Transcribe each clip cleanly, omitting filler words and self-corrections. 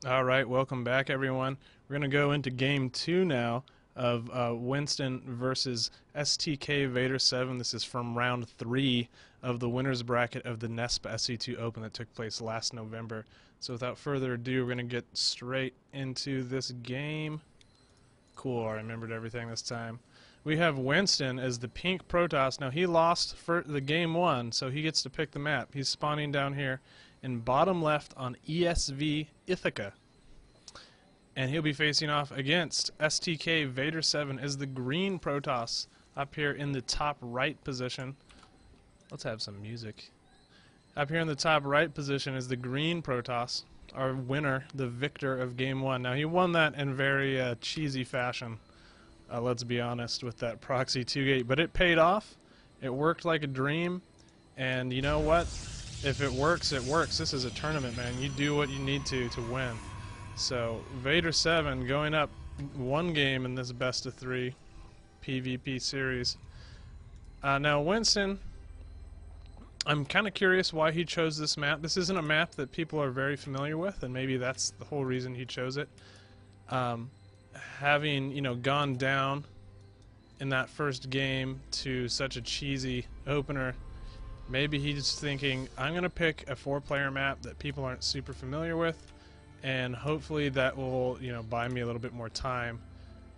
Alright, welcome back everyone. We're going to go into game 2 now of Winston versus sTkVADErvii. This is from round 3 of the winner's bracket of the NESPA SC2 Open that took place last November. So without further ado, we're going to get straight into this game. Cool, I remembered everything this time. We have Winston as the pink Protoss. Now he lost for the game 1, so he gets to pick the map. He's spawning down here in bottom left on ESV Ithaca. And he'll be facing off against sTkVADErvii as the green Protoss up here in the top right position. Let's have some music. Up here in the top right position is the green Protoss, our winner, the victor of game 1. Now he won that in very cheesy fashion, let's be honest, with that proxy 2-gate, but it paid off. It worked like a dream, and you know what? If it works, it works. This is a tournament, man. You do what you need to win. So, VADErvii going up one game in this best of 3 PvP series. Now, Winston, I'm kind of curious why he chose this map. This isn't a map that people are very familiar with, and maybe that's the whole reason he chose it. Having, gone down in that first game to such a cheesy opener, maybe he's thinking, I'm going to pick a 4-player map that people aren't super familiar with, and hopefully that will, buy me a little bit more time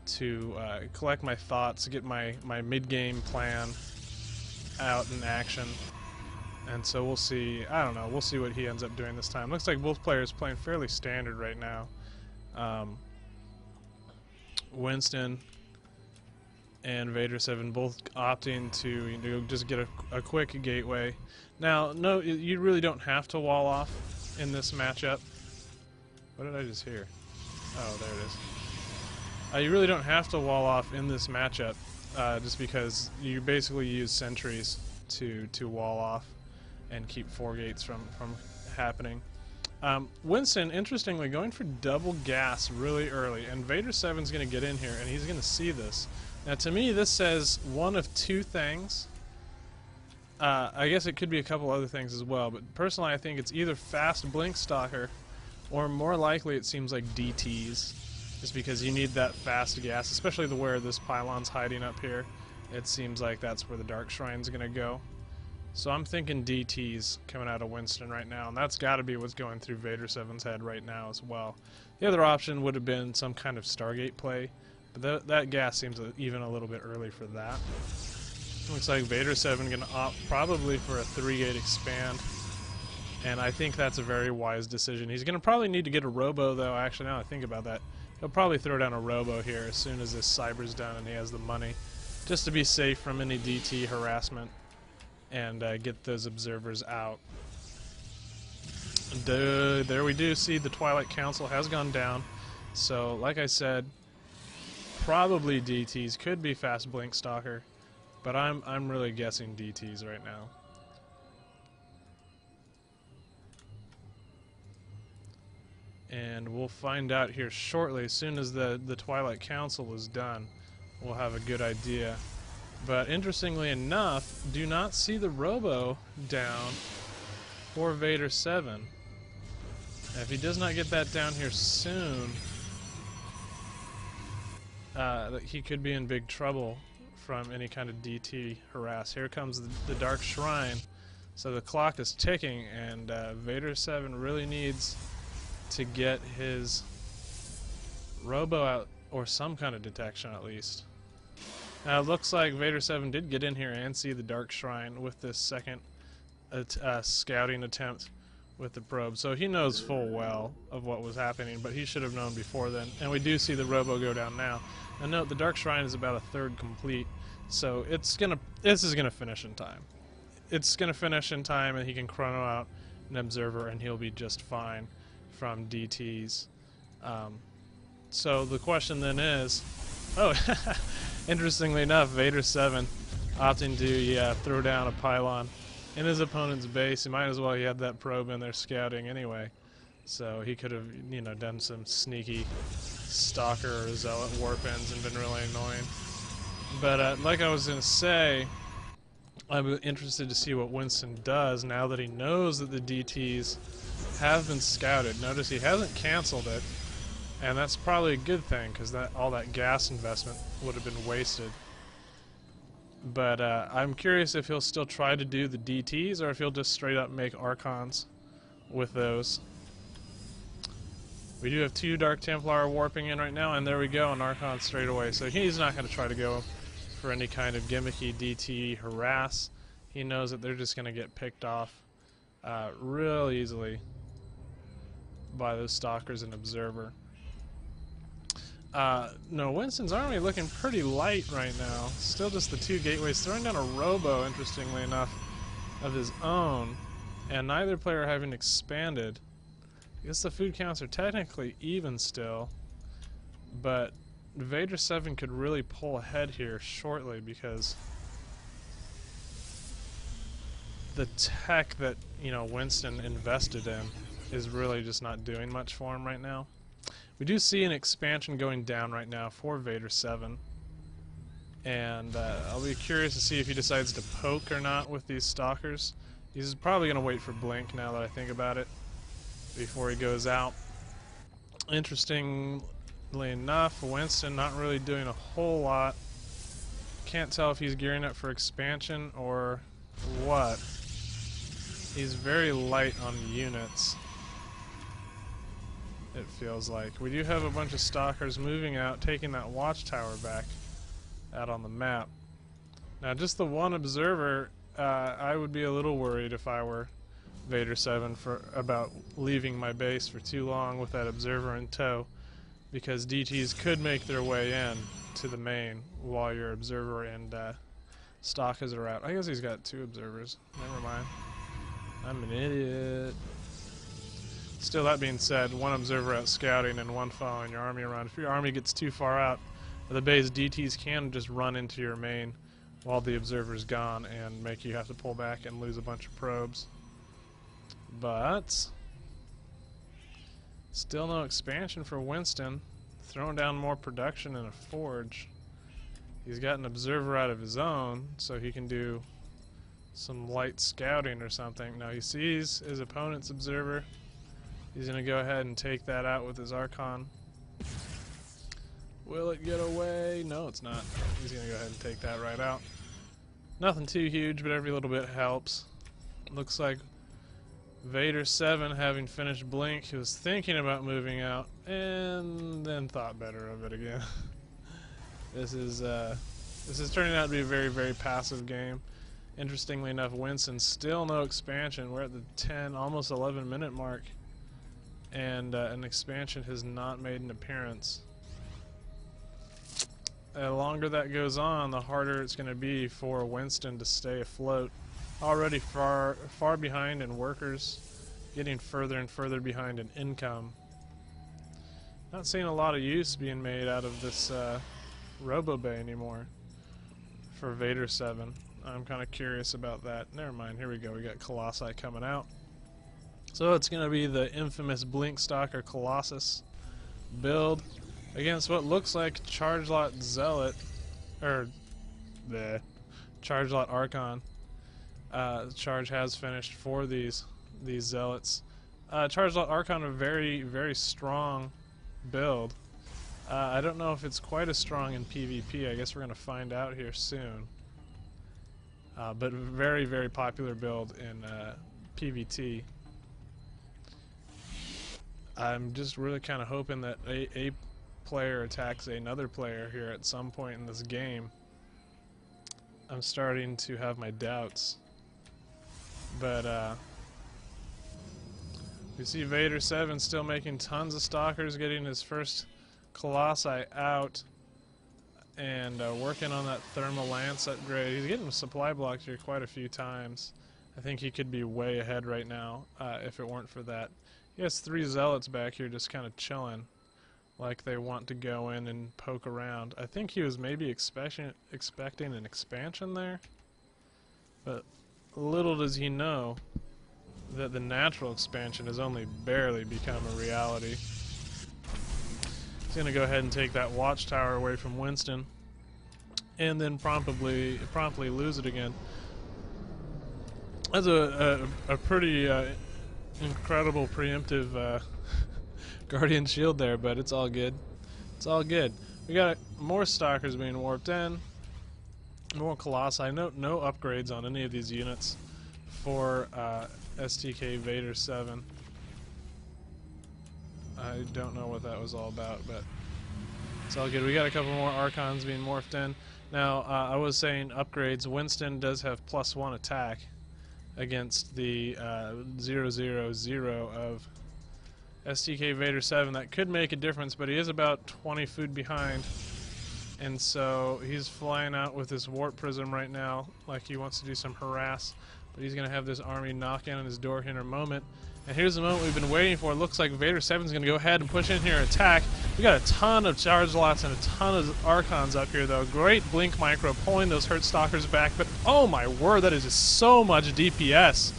to collect my thoughts, get my mid-game plan out in action. And so we'll see. I don't know. We'll see what he ends up doing this time. Looks like both players playing fairly standard right now. Winston and VADErvii both opting to just get a quick gateway. Now, no, you really don't have to wall off in this matchup. What did I just hear? Oh, there it is. You really don't have to wall off in this matchup, just because you basically use sentries to wall off and keep 4 gates from happening. Winston, interestingly, going for double gas really early, and VADErvii's going to get in here, and he's going to see this. Now, to me, this says one of 2 things. I guess it could be a couple other things as well, but personally, I think it's either fast blink stalker, or more likely, it seems like DTs, just because you need that fast gas, especially where this pylon's hiding up here. It seems like that's where the Dark Shrine's going to go. So I'm thinking DTs coming out of Winston right now, and that's got to be what's going through VADErvii's head right now as well. The other option would have been some kind of Stargate play, but that gas seems even a little bit early for that. Looks like VADErvii going to opt probably for a 3-gate expand, and I think that's a very wise decision. He's going to probably need to get a robo, though. Actually, now I think about that, he'll probably throw down a robo here as soon as this cyber's done and he has the money, just to be safe from any DT harassment and get those observers out. There we do see the Twilight Council has gone down. So, like I said, probably DTs, could be fast blink stalker, but I'm really guessing DTs right now. And we'll find out here shortly. As soon as the Twilight Council is done, we'll have a good idea. But interestingly enough, do not see the robo down for VADErvii. If he does not get that down here soon, he could be in big trouble from any kind of DT harass. Here comes the Dark Shrine. So the clock is ticking, and VADErvii really needs to get his robo out, or some kind of detection at least. Now it looks like VADErvii did get in here and see the Dark Shrine with this second scouting attempt with the probe. So he knows full well of what was happening, but he should have known before then. And we do see the robo go down now. And note, the Dark Shrine is about a 1/3 complete, so this is gonna finish in time. It's gonna finish in time, and he can chrono out an observer, and he'll be just fine from DTs. So the question then is, interestingly enough, VADErvii opting to throw down a pylon in his opponent's base. He might as well, he had that probe in there scouting anyway, so he could have done some sneaky stalker or zealot warp ends and been really annoying. But like I was gonna say, I'm interested to see what Winston does now that he knows that the DTs have been scouted. Notice he hasn't canceled it, and that's probably a good thing because all that gas investment would have been wasted. But I'm curious if he'll still try to do the DTs or if he'll just straight up make Archons with those. We do have 2 Dark Templar warping in right now, and there we go, an Archon straight away. So he's not going to try to go for any kind of gimmicky DT harass. He knows that they're just going to get picked off real easily by those Stalkers and Observer. No, Winston's army looking pretty light right now. Still just the 2 gateways. Throwing down a Robo, interestingly enough, of his own, and neither player having expanded. I guess the food counts are technically even still, but Vader 7 could really pull ahead here shortly because the tech that, you know, Winston invested in is really just not doing much for him right now. We do see an expansion going down right now for Vader 7, and I'll be curious to see if he decides to poke or not with these Stalkers. He's probably going to wait for Blink now that I think about it before he goes out. Interestingly enough, Winston not really doing a whole lot. Can't tell if he's gearing up for expansion or what. He's very light on units, it feels like. We do have a bunch of Stalkers moving out, taking that watchtower back out on the map. Now just the 1 Observer, I would be a little worried if I were Vader 7 about leaving my base for too long with that Observer in tow, because DTs could make their way in to the main while your Observer and Stalkers are out. I guess he's got 2 Observers. Never mind. I'm an idiot. Still, that being said, 1 Observer out scouting and 1 following your army around. If your army gets too far out of the base, DTs can just run into your main while the Observer's gone and make you have to pull back and lose a bunch of probes. But still no expansion for Winston. Throwing down more production in a forge. He's got an Observer out of his own, so he can do some light scouting or something. Now he sees his opponent's Observer. He's going to go ahead and take that out with his Archon. Will it get away? No, it's not. He's going to go ahead and take that right out. Nothing too huge, but every little bit helps. Looks like Vader 7, having finished Blink, he was thinking about moving out, and then thought better of it again. This is turning out to be a very, very passive game. Interestingly enough, Winston still no expansion. We're at the 10, almost 11 minute mark, and an expansion has not made an appearance. The longer that goes on, the harder it's going to be for Winston to stay afloat. Already far behind in workers, getting further and further behind in income. Not seeing a lot of use being made out of this Robo Bay anymore for Vader 7. I'm kind of curious about that. Never mind, here we go. We got Colossi coming out. So it's going to be the infamous Blink Stalker Colossus build against what looks like Charge Lot Zealot, or the Charge Lot Archon. Charge has finished for these Zealots. Charge Lot Archon, a very, very strong build. I don't know if it's quite as strong in PvP. I guess we're going to find out here soon. But very, very popular build in PvT. I'm just really kind of hoping that a player attacks another player here at some point in this game. I'm starting to have my doubts. But we see Vader 7 still making tons of Stalkers, getting his first Colossi out, and working on that Thermal Lance upgrade. He's getting supply blocked here quite a few times. I think he could be way ahead right now if it weren't for that. He has 3 Zealots back here just kind of chilling, like they want to go in and poke around. I think he was maybe expecting an expansion there, but little does he know that the natural expansion has only barely become a reality. He's going to go ahead and take that watchtower away from Winston, and then promptly lose it again. That's a pretty incredible preemptive Guardian Shield there, but it's all good. It's all good. We got more Stalkers being warped in, more Colossi. No upgrades on any of these units for sTkVADErvii. I don't know what that was all about, but it's all good. We got a couple more Archons being morphed in. Now, I was saying upgrades. Winston does have +1 attack against the 000 of sTkVADErvii. That could make a difference, but he is about 20 food behind, and so he's flying out with this warp prism right now like he wants to do some harass, but he's going to have this army knock in on his door here in a moment. And here's the moment we've been waiting for. It looks like Vader 7's going to go ahead and push in here and attack. We got a ton of charge lots and a ton of Archons up here, though. Great Blink Micro pulling those Hurt Stalkers back, but oh my word, that is just so much DPS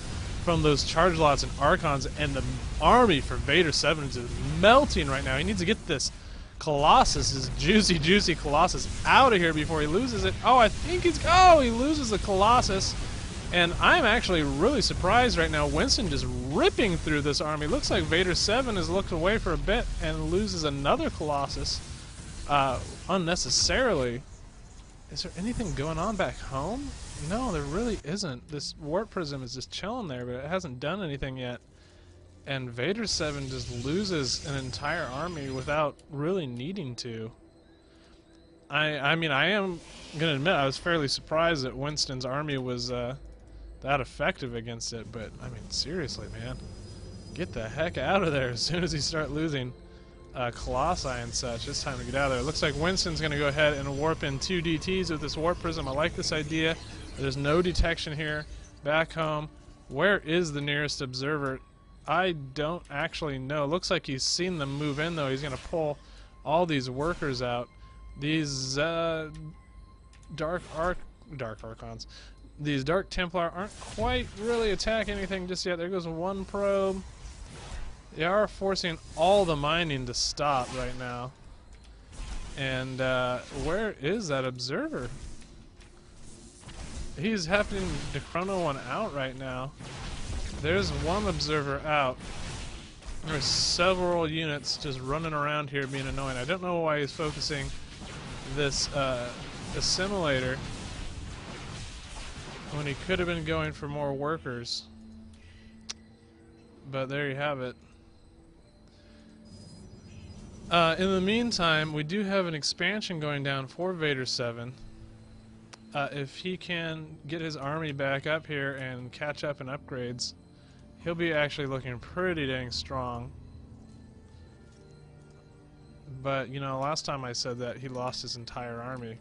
from those charge lots and Archons, and the army for Vader 7 is just melting right now. He needs to get this Colossus, this juicy Colossus, out of here before he loses it. Oh, I think he's... Oh, he loses the Colossus. And I'm actually really surprised right now. Winston just ripping through this army. Looks like Vader 7 has looked away for a bit and loses another Colossus unnecessarily. Is there anything going on back home? No, there really isn't. This warp prism is just chilling there, but it hasn't done anything yet. And Vader 7 just loses an entire army without really needing to. I mean, I am going to admit I was fairly surprised that Winston's army was that effective against it, but I mean, seriously, man, get the heck out of there as soon as you start losing Colossi and such. It's time to get out of there. It looks like Winston's going to go ahead and warp in 2 DTs with this warp prism. I like this idea. There's no detection here. Back home, where is the nearest observer? I don't actually know. Looks like he's seen them move in, though. He's going to pull all these workers out. These Dark Archons. These Dark Templar aren't quite really attacking anything just yet. There goes one probe. They are forcing all the mining to stop right now. And where is that observer? He's having to chrono one out right now. There's one observer out. There's several units just running around here being annoying. I don't know why he's focusing this assimilator when he could have been going for more workers. But there you have it. In the meantime, we do have an expansion going down for Vader 7. If he can get his army back up here and catch up in upgrades, he'll be actually looking pretty dang strong. But, you know, last time I said that, he lost his entire army.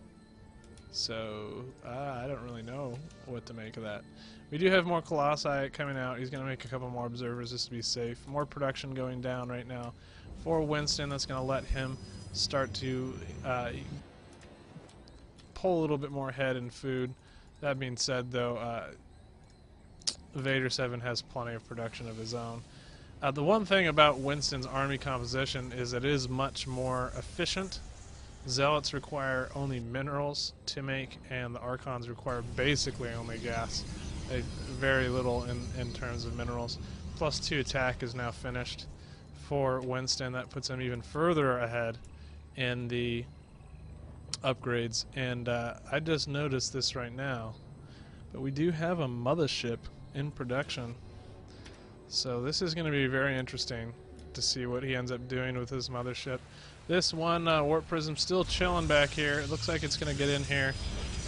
So, I don't really know what to make of that. We do have more Colossi coming out. He's going to make a couple more observers just to be safe. More production going down right now for Winston. That's going to let him start to pull a little bit more head and food. That being said, though, Vader 7 has plenty of production of his own. The one thing about Winston's army composition is it is much more efficient. Zealots require only minerals to make, and the Archons require basically only gas. Very little in terms of minerals. +2 attack is now finished for Winston. That puts him even further ahead in the upgrades. And I just noticed this right now, but we do have a mothership in production. So this is going to be very interesting to see what he ends up doing with his mothership. This one warp prism still chilling back here. It looks like it's going to get in here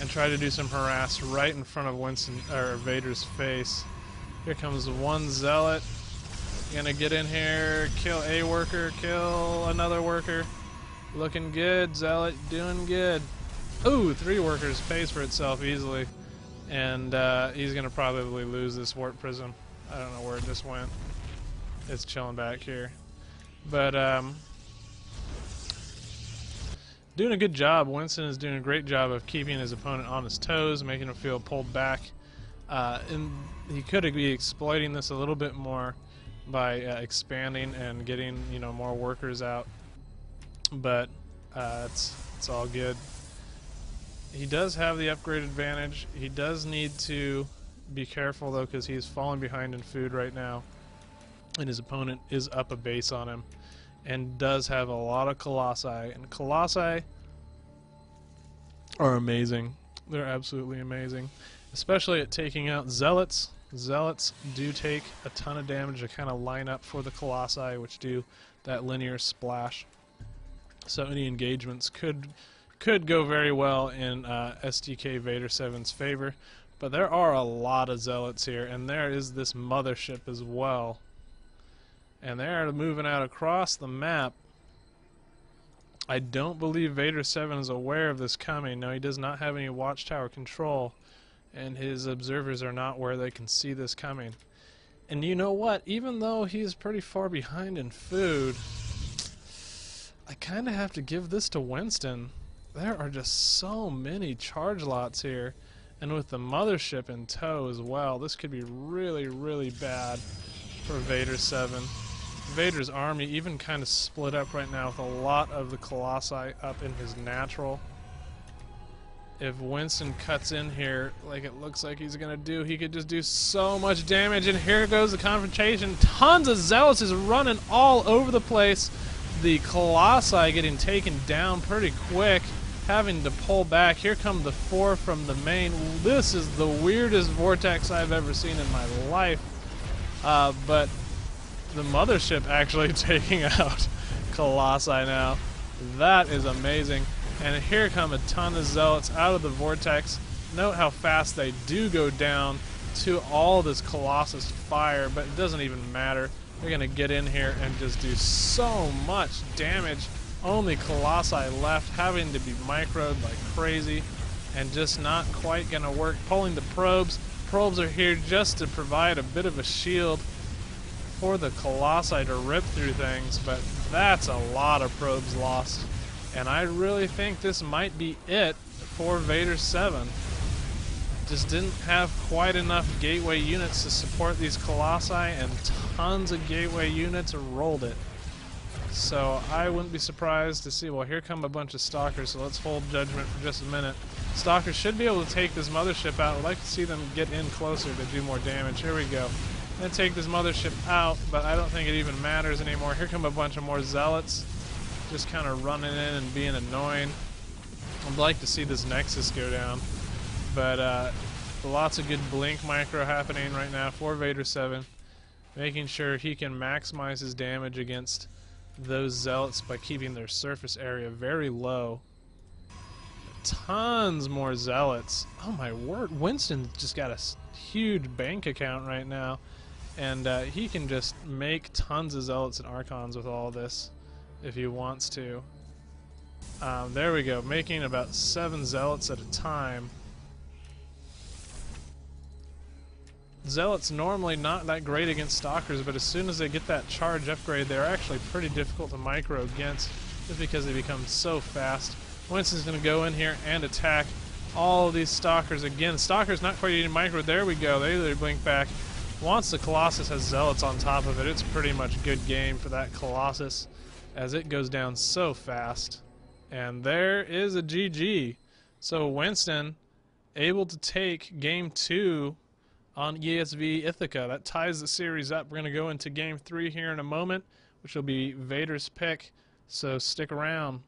and try to do some harass right in front of Winston or Vader's face. Here comes one zealot. Gonna get in here, kill a worker, kill another worker. Looking good, zealot, doing good. Ooh, 3 workers, pays for itself easily. And he's gonna probably lose this warp prism. I don't know where it just went. It's chilling back here. But doing a good job. Winston is doing a great job of keeping his opponent on his toes, making him feel pulled back. And he could be exploiting this a little bit more by expanding and getting, you know, more workers out. But it's all good. He does have the upgrade advantage. He does need to Be careful though, because he's falling behind in food right now, and his opponent is up a base on him and does have a lot of Colossi, and Colossi are amazing. They're absolutely amazing, especially at taking out Zealots. Zealots do take a ton of damage to kind of line up for the Colossi, which do that linear splash. So any engagements could go very well in sTkVADErvii's favor. But there are a lot of Zealots here, and there is this mothership as well. And they are moving out across the map. I don't believe Vader7 is aware of this coming. No, he does not have any watchtower control, and his observers are not where they can see this coming. And you know what? Even though he's pretty far behind in food, I kind of have to give this to Winston. There are just so many charge lots here, and with the mothership in tow as well, this could be really, really bad for Vader7. Vader's army even kind of split up right now with a lot of the Colossi up in his natural. If Winston cuts in here like it looks like he's going to do, he could just do so much damage. And here goes the confrontation. Tons of Zealots is running all over the place. The Colossi getting taken down pretty quick, having to pull back. Here come the 4 from the main. This is the weirdest vortex I've ever seen in my life. But the mothership actually taking out Colossi now. That is amazing. And here come a ton of Zealots out of the vortex. Note how fast they do go down to all this Colossus fire, but it doesn't even matter. They're going to get in here and just do so much damage. Only Colossi left, having to be microed like crazy, and just not quite going to work. Pulling the probes. Probes are here just to provide a bit of a shield for the Colossi to rip through things, but that's a lot of probes lost. And I really think this might be it for Vader7. Just didn't have quite enough gateway units to support these Colossi, and tons of gateway units rolled it. So I wouldn't be surprised to see, well, here come a bunch of Stalkers, so let's hold judgment for just a minute. Stalkers should be able to take this mothership out. I'd like to see them get in closer to do more damage. Here we go. And take this mothership out, but I don't think it even matters anymore. Here come a bunch of more Zealots, just kind of running in and being annoying. I'd like to see this Nexus go down, but lots of good blink micro happening right now for Vader7, making sure he can maximize his damage against those Zealots by keeping their surface area very low. Tons more Zealots. Oh my word, Winston just got a huge bank account right now. And he can just make tons of Zealots and Archons with all this if he wants to. There we go, making about 7 Zealots at a time. Zealots normally not that great against Stalkers, but as soon as they get that charge upgrade, they're actually pretty difficult to micro against, just because they become so fast. Winston's going to go in here and attack all of these Stalkers again. Stalkers not quite eating micro. There we go, they blink back. Once the Colossus has Zealots on top of it, it's pretty much good game for that Colossus, as it goes down so fast. And there is a GG. So Winston able to take game 2 on ESV Ithaca. That ties the series up. We're going to go into game 3 here in a moment, which will be Vader's pick, so stick around.